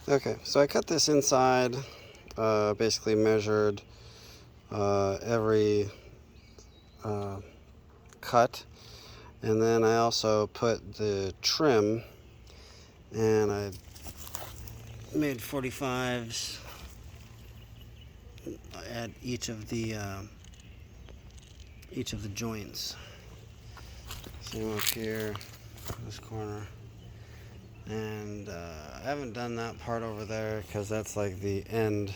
Okay, so I cut this inside, basically measured every cut, and then I also put the trim, and I made 45s at each of the joints. Same up here, this corner. And I haven't done that part over there because that's like the end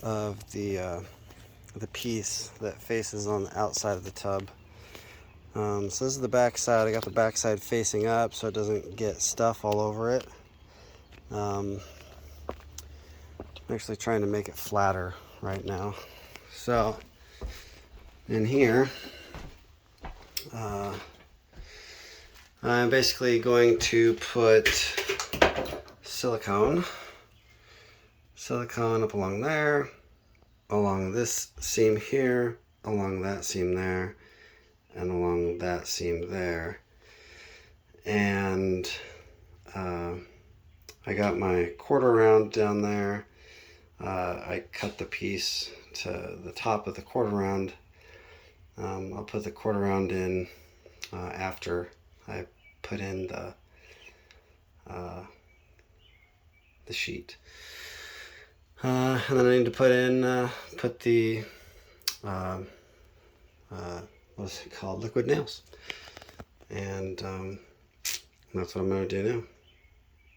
of the piece that faces on the outside of the tub. So this is the back side. I got the back side facing up so it doesn't get stuff all over it. I'm actually trying to make it flatter right now. So in here, I'm basically going to put silicone up along there, along this seam here, along that seam there, and along that seam there. And I got my quarter round down there. I cut the piece to the top of the quarter round. I'll put the quarter round in after I put in the sheet. And then I need to put the what's it called, liquid nails, and that's what I'm going to do now.